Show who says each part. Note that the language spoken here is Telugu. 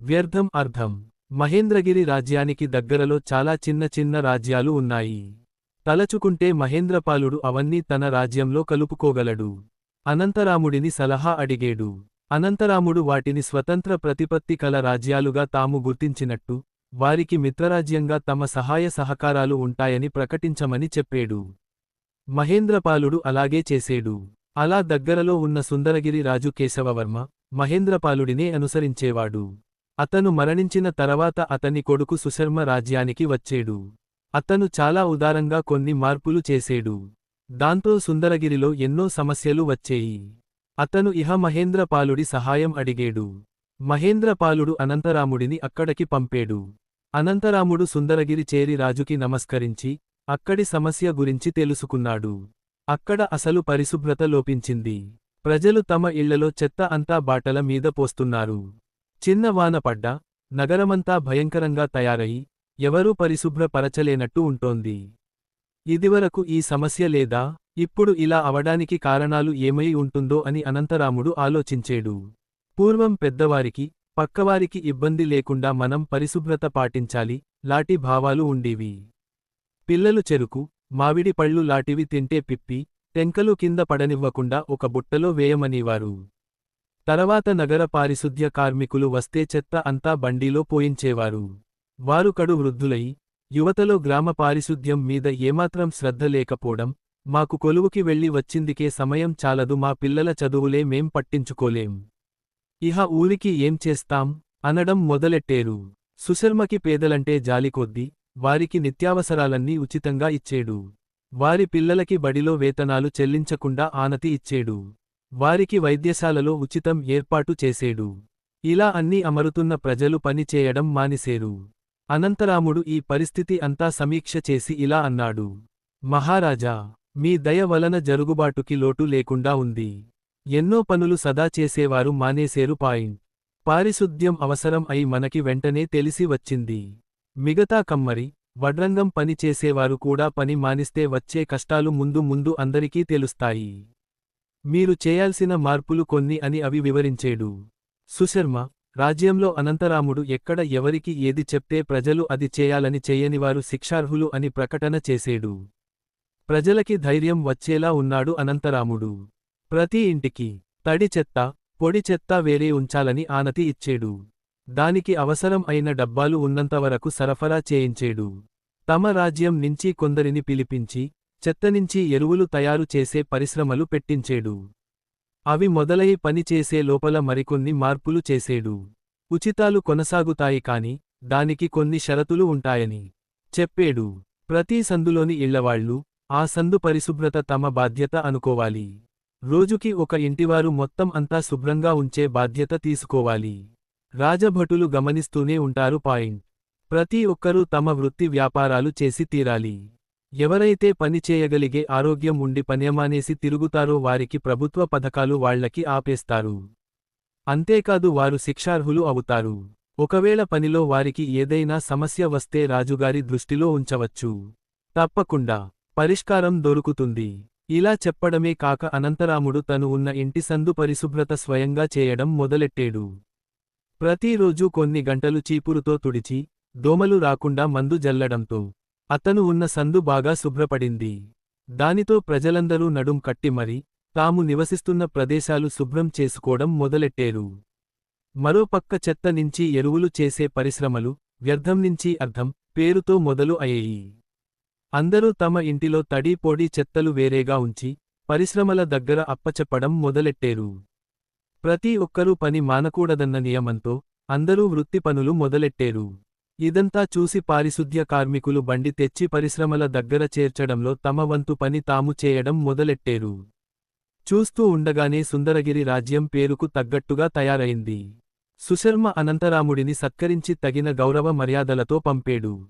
Speaker 1: వ్యర్థం అర్థం. మహేంద్రగిరి రాజ్యానికి దగ్గరలో చాలా చిన్న చిన్న రాజ్యాలు ఉన్నాయి. తలచుకుంటే మహేంద్రపాలుడు అవన్నీ తన రాజ్యంలో కలుపుకోగలడు. అనంతరాముడిని సలహా అడిగేడు. అనంతరాముడు వాటిని స్వతంత్ర ప్రతిపత్తి కల రాజ్యాలుగా తాము గుర్తించినట్టు, వారికి మిత్రరాజ్యంగా తమ సహాయ సహకారాలు ఉంటాయని ప్రకటించమని చెప్పేడు. మహేంద్రపాలుడు అలాగే చేసేడు. అలా దగ్గరలో ఉన్న సుందరగిరి రాజు కేశవవర్మ, మహేంద్రపాలుడినే అనుసరించేవాడు. అతను మరణించిన తరవాత అతని కొడుకు సుశర్మ రాజ్యానికి వచ్చేడు. అతను చాలా ఉదారంగా కొన్ని మార్పులు చేసేడు. దాంతో సుందరగిరిలో ఎన్నో సమస్యలు వచ్చేయి. అతను ఇహ మహేంద్రపాలుడి సహాయం అడిగేడు. మహేంద్రపాలుడు అనంతరాముడిని అక్కడికి పంపేడు. అనంతరాముడు సుందరగిరి చేరి రాజుకి నమస్కరించి, అక్కడి సమస్య గురించి తెలుసుకున్నాడు. అక్కడ అసలు పరిశుభ్రత లోపించింది. ప్రజలు తమ ఇళ్లలో చెత్త అంతా బాటల మీద పోస్తున్నారు. చిన్న వాన పడ్డా, నగరమంతా భయంకరంగా తయారయి, ఎవరూ పరిశుభ్రపరచలేనట్టు ఉంటోంది. ఇదివరకు ఈ సమస్య లేదా? ఇప్పుడు ఇలా అవడానికి కారణాలు ఏమై ఉంటుందో అని అనంతరాముడు ఆలోచించేడు. పూర్వం పెద్దవారికి, పక్కవారికి ఇబ్బంది లేకుండా మనం పరిశుభ్రత పాటించాలి లాటి భావాలు ఉండేవి. పిల్లలు చెరుకు, మామిడి పళ్ళు లాటివి తింటే పిప్పి, టెంకలు కింద పడనివ్వకుండా ఒక బుట్టలో వేయమనేవారు. తర్వాత నగర పారిశుద్ధ్య కార్మికులు వస్తే చెత్త అంతా బండిలో పోయించేవారు. వారు కడు వృద్ధులై, యువతలో గ్రామ పారిశుద్ధ్యం మీద ఏమాత్రం శ్రద్ధ లేకపోవడం, మాకు కొలువుకి వెళ్ళి వచ్చిందికే సమయం చాలదు, మా పిల్లల చదువులే మేం పట్టించుకోలేం. ఇహ ఊరికి ఏం చేస్తాం అనడం మొదలెట్టేరు. సుశర్మకి పేదలంటే జాలికొద్దీ, వారికి నిత్యావసరాలన్నీ ఉచితంగా ఇచ్చేడు. వారి పిల్లలకి బడిలో వేతనాలు చెల్లించకుండా ఆనతి ఇచ్చేడు. వారికి వైద్యశాలలో ఉచితం ఏర్పాటు చేసేడు. ఇలా అన్నీ అమరుతున్న ప్రజలు పని చేయడం మానిసేరు. అనంతరాముడు ఈ పరిస్థితి అంతా సమీక్ష చేసి ఇలా అన్నాడు. మహారాజా, మీ దయ వలన జరుగుబాటుకి లోటు లేకుండా ఉంది. ఎన్నో పనులు సదా చేసేవారు మానేసేరు. పారిశుద్ధ్యం అవసరం అయి మనకి వెంటనే తెలిసి వచ్చింది. మిగతా కమ్మరి, వడ్రంగం పని చేసేవారు కూడా పని మానిస్తే వచ్చే కష్టాలు ముందు ముందు అందరికీ తెలుస్తాయి. మీరు చేయాల్సిన మార్పులు కొన్ని అని అవి వివరించేడు. సుశర్మ రాజ్యంలో అనంతరాముడు ఎక్కడ ఎవరికి ఏది చెప్తే ప్రజలు అది చేయాలని చెయ్యనివారు శిక్షార్హులు అని ప్రకటన చేసేడు. ప్రజలకి ధైర్యం వచ్చేలా ఉన్నాడు అనంతరాముడు. ప్రతి ఇంటికి తడి చెత్త, పొడి చెత్త వేరే ఉంచాలని ఆనతి ఇచ్చేడు. దానికి అవసరం అయిన డబ్బాలు ఉన్నంతవరకు సరఫరా చేయించేడు. తమ రాజ్యం నుంచి కొందరిని పిలిపించి, చెత్తనించి ఎరువులు తయారు చేసే పరిశ్రమలు పెట్టించేడు. అవి మొదలై పనిచేసే లోపల మరికొన్ని మార్పులు చేసేడు. ఉచితాలు కొనసాగుతాయి కాని, దానికి కొన్ని షరతులు ఉంటాయని చెప్పేడు. ప్రతి సందులోని ఇళ్లవాళ్లు, ఆ సందు పరిశుభ్రత తమ బాధ్యత అనుకోవాలి. రోజుకి ఒక ఇంటివారు మొత్తం అంతా శుభ్రంగా ఉంచే బాధ్యత తీసుకోవాలి. రాజభటులు గమనిస్తూనే ఉంటారు. ప్రతి ఒక్కరూ తమ వృత్తి వ్యాపారాలు చేసి తీరాలి. ఎవరైతే పని చేయగలిగే ఆరోగ్యం ఉండి పనిమానేసి తిరుగుతారో వారికి ప్రభుత్వ పథకాలు వాళ్లకి ఆపేస్తారు. అంతేకాదు వారు శిక్షార్హులు అవుతారు. ఒకవేళ పనిలో వారికి ఏదైనా సమస్య వస్తే రాజుగారి దృష్టిలో ఉంచవచ్చు. తప్పకుండా పరిష్కారం దొరుకుతుంది. ఇలా చెప్పడమే కాక అనంతరాముడు తను ఉన్న ఇంటి సందు పరిశుభ్రత స్వయంగా చేయడం మొదలెట్టేడు. ప్రతిరోజూ కొన్ని గంటలు చీపురుతో తుడిచి, దోమలు రాకుండా మందు జల్లడంతో అతను ఉన్న సందు బాగా శుభ్రపడింది. దానితో ప్రజలందరూ నడుం కట్టి మరి, తాము నివసిస్తున్న ప్రదేశాలు శుభ్రం చేసుకోవడం మొదలెట్టేరు. మరోపక్క చెత్త నుంచి ఎరువులు చేసే పరిశ్రమలు, వ్యర్థం నుంచి అర్థం పేరుతో మొదలు అయ్యేయి. అందరూ తమ ఇంటిలో తడి పొడి చెత్తలు వేరేగా ఉంచి, పరిశ్రమల దగ్గర అప్పచెప్పడం మొదలెట్టేరు. ప్రతి ఒక్కరూ పని మానకూడదన్న నియమంతో, అందరూ వృత్తి పనులు మొదలెట్టేరు. ఇదంతా చూసి పారిశుద్ధ్య కార్మికులు బండి తెచ్చి పరిశ్రమల దగ్గర చేర్చడంలో తమ వంతు పని తాము చేయడం మొదలెట్టేరు. చూస్తూ ఉండగానే సుందరగిరి రాజ్యం పేరుకు తగ్గట్టుగా తయారైంది. సుశర్మ అనంతరాముడిని సత్కరించి తగిన గౌరవ మర్యాదలతో పంపేడు.